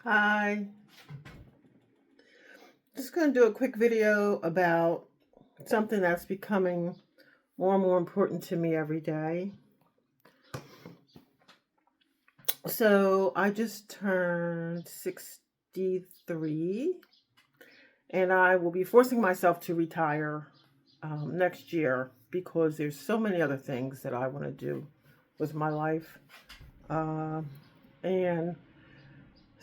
Hi, just going to do a quick video about something that's becoming more and more important to me every day. So I just turned 63 and I will be forcing myself to retire next year because there's so many other things that I want to do with my life. Um, and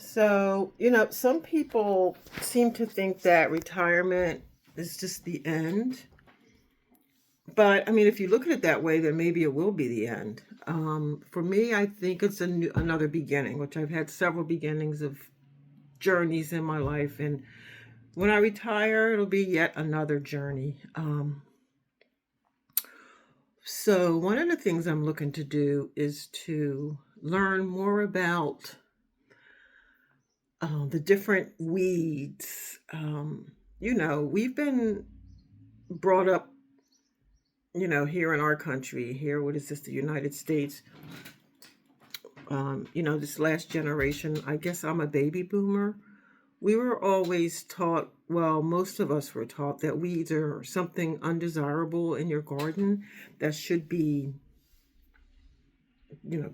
so, some people seem to think that retirement is just the end. But I mean, if you look at it that way, then maybe it will be the end. For me, I think it's another beginning, which I've had several beginnings of journeys in my life. And when I retire, it'll be yet another journey. So, one of the things I'm looking to do is to learn more about the different weeds. We've been brought up, here in our country, here, what is this, the United States? This last generation, I guess I'm a baby boomer. We were always taught, well, most of us were taught that weeds are something undesirable in your garden that should be,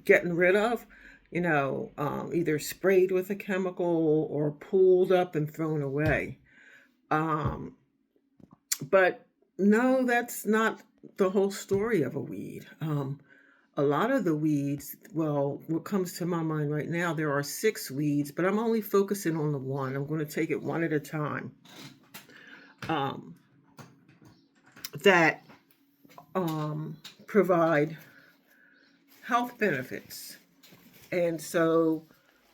getting rid of, either sprayed with a chemical or pulled up and thrown away. Um, but no, that's not the whole story of a weed. A lot of the weeds, well, what comes to my mind right now, there are 6 weeds, but I'm only focusing on the one. I'm going to take it one at a time. Um, that provide health benefits. And so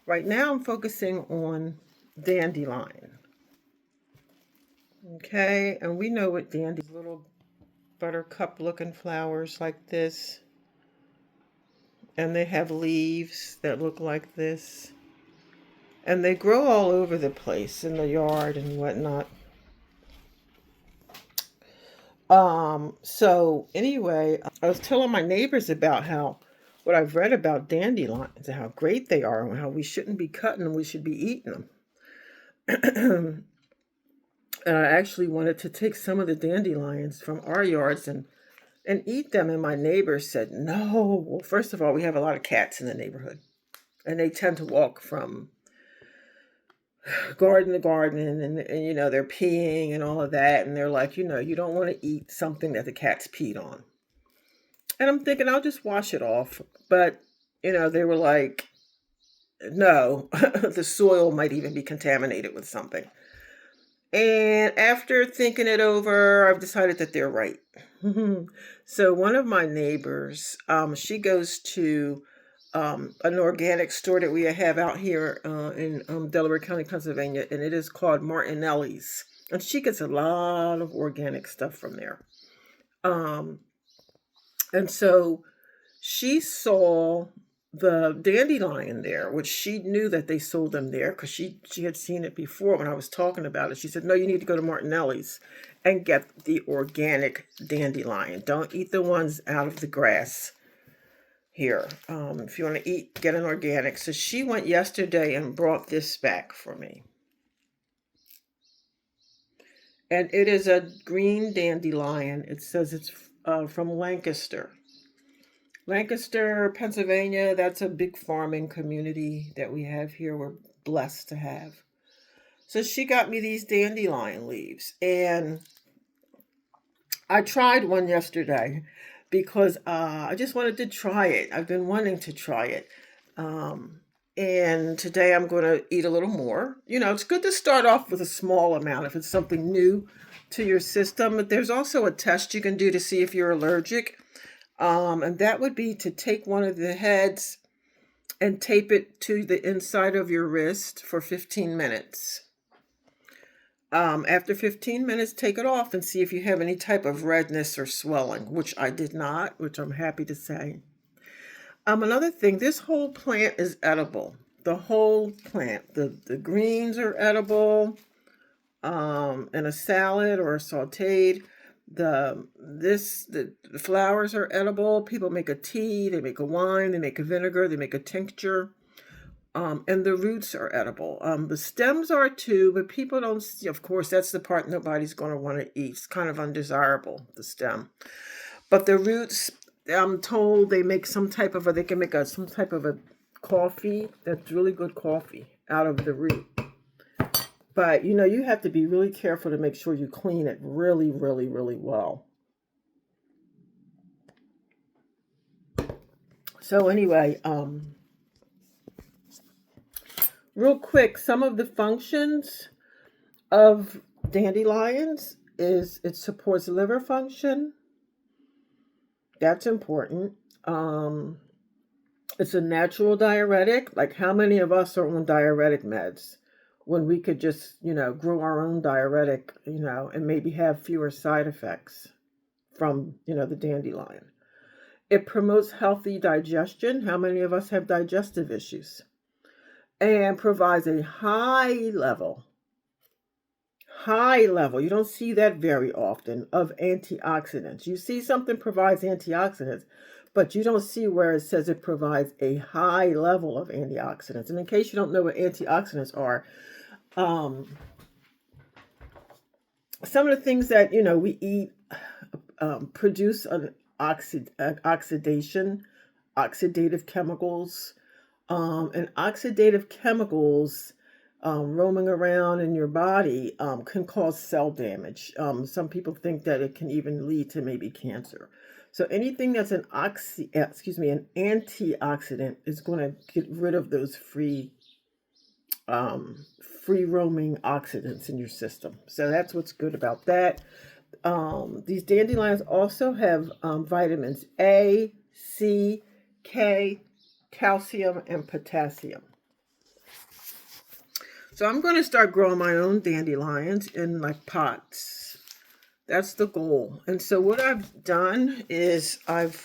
right now I'm focusing on dandelion. Okay, and we know what dandelions, little buttercup looking flowers like this. And they have leaves that look like this. And they grow all over the place in the yard and whatnot. So anyway, I was telling my neighbors about how what I've read about dandelions and how great they are and how we shouldn't be cutting them, we should be eating them. And I actually wanted to take some of the dandelions from our yards and eat them. And my neighbors said, no. Well, first of all, we have a lot of cats in the neighborhood. And they tend to walk from garden to garden and they're peeing and all of that. And they're like, you don't want to eat something that the cats peed on. And I'm thinking, I'll just wash it off. But, they were like, no, the soil might even be contaminated with something. And after thinking it over, I've decided that they're right. So one of my neighbors, she goes to an organic store that we have out here in Delaware County, Pennsylvania, and it is called Martinelli's. And she gets a lot of organic stuff from there. Um, and so she saw the dandelion there, which she knew that they sold them there because she had seen it before when I was talking about it. She said, no, you need to go to Martinelli's and get the organic dandelion. Don't eat the ones out of the grass here. If you want to eat, get an organic. So she went yesterday and brought this back for me. And it is a green dandelion. It says it's from Lancaster, Pennsylvania. That's a big farming community that we have here. We're blessed to have. So she got me these dandelion leaves, and I tried one yesterday because I just wanted to try it. I've been wanting to try it. Um, and today I'm going to eat a little more. It's good to start off with a small amount if it's something new to your system. But there's also a test you can do to see if you're allergic. And that would be to take one of the heads and tape it to the inside of your wrist for 15 minutes. After 15 minutes, take it off and see if you have any type of redness or swelling, which I did not, which I'm happy to say. Another thing, this whole plant is edible. The whole plant, the greens are edible, in a salad or sauteed. The flowers are edible. People make a tea, they make a wine, they make a vinegar, they make a tincture. And the roots are edible. The stems are too, but people don't see, of course, that's the part nobody's going to want to eat. It's kind of undesirable, the stem. But the roots, I'm told they make some type of they can make some type of a coffee that's really good coffee out of the root. But, you have to be really careful to make sure you clean it really, really, really well. So anyway, real quick, some of the functions of dandelions is it supports liver function. That's important. It's a natural diuretic. Like, how many of us are on diuretic meds when we could just, grow our own diuretic, and maybe have fewer side effects from, the dandelion. It promotes healthy digestion. How many of us have digestive issues? And provides a high level, you don't see that very often, of antioxidants. You see something provides antioxidants, but you don't see where it says it provides a high level of antioxidants. And in case you don't know what antioxidants are, some of the things that we eat produce an oxidative chemicals, and oxidative chemicals roaming around in your body can cause cell damage. Some people think that it can even lead to maybe cancer. So anything that's an antioxidant is going to get rid of those free roaming oxidants in your system. So that's what's good about that. These dandelions also have vitamins A, C, K, calcium, and potassium. So I'm going to start growing my own dandelions in like pots. That's the goal. And so what I've done is I've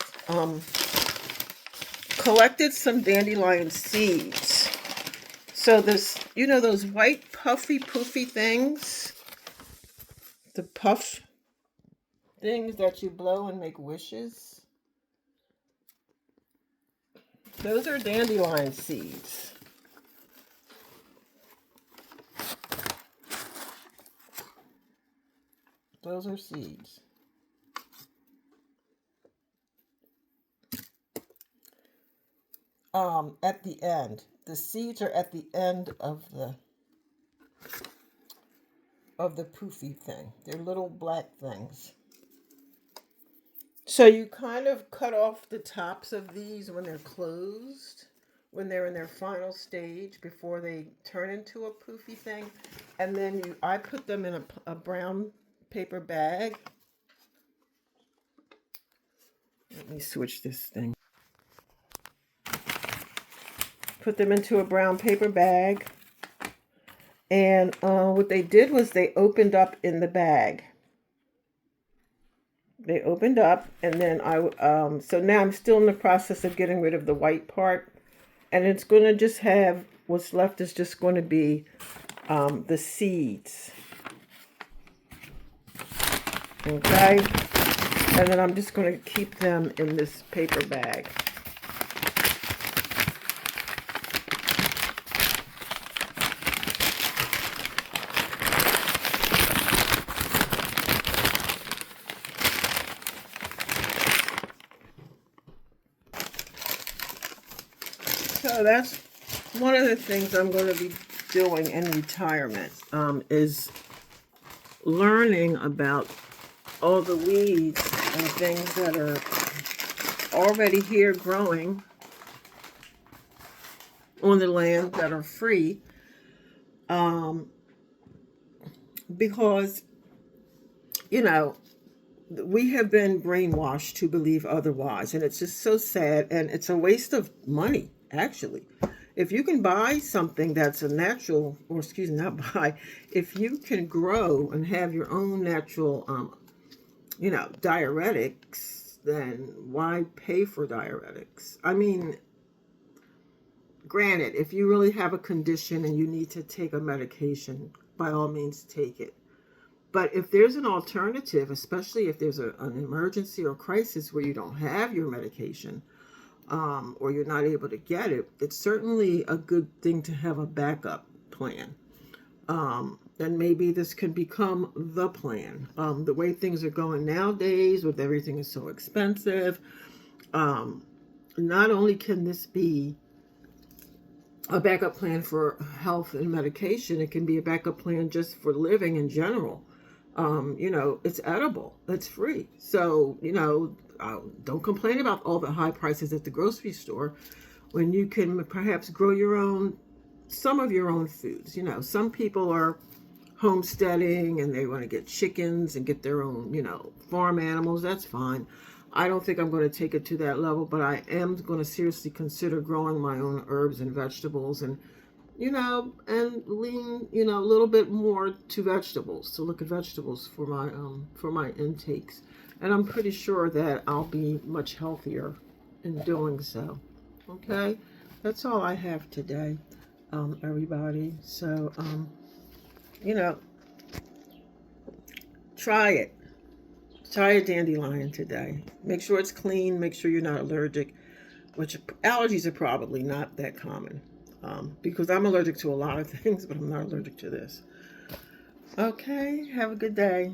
collected some dandelion seeds. So this, those white puffy poofy things, the puff things that you blow and make wishes, those are dandelion seeds. Those are seeds. At the end. The seeds are at the end of the poofy thing. They're little black things. So you kind of cut off the tops of these when they're closed, when they're in their final stage before they turn into a poofy thing. And then I put them in a brown paper bag. Let me switch this thing. Put them into a brown paper bag. And what they did was they opened up in the bag. They opened up, and then so now I'm still in the process of getting rid of the white part. And it's going to just have, what's left is just going to be the seeds. Okay? And then I'm just going to keep them in this paper bag. So that's one of the things I'm going to be doing in retirement, is learning about all the weeds and things that are already here growing on the land that are free, because we have been brainwashed to believe otherwise, and it's just so sad, and it's a waste of money, actually. If you can buy something that's a natural, or excuse me, not buy, if you can grow and have your own natural, diuretics, then why pay for diuretics? I mean, granted, if you really have a condition and you need to take a medication, by all means take it. But if there's an alternative, especially if there's an emergency or crisis where you don't have your medication, or you're not able to get it, it's certainly a good thing to have a backup plan. And maybe this could become the plan. The way things are going nowadays, with everything is so expensive, um, not only can this be a backup plan for health and medication, it can be a backup plan just for living in general. It's edible, it's free. So, don't complain about all the high prices at the grocery store when you can perhaps grow some of your own foods. Some people are homesteading and they want to get chickens and get their own, farm animals. That's fine. I don't think I'm going to take it to that level, but I am going to seriously consider growing my own herbs and vegetables, and and lean, a little bit more to vegetables, to look at vegetables for my intakes. And I'm pretty sure that I'll be much healthier in doing so. Okay, that's all I have today, everybody. So, you know, try it. Try a dandelion today. Make sure it's clean. Make sure you're not allergic, which allergies are probably not that common, because I'm allergic to a lot of things, but I'm not allergic to this. Okay, have a good day.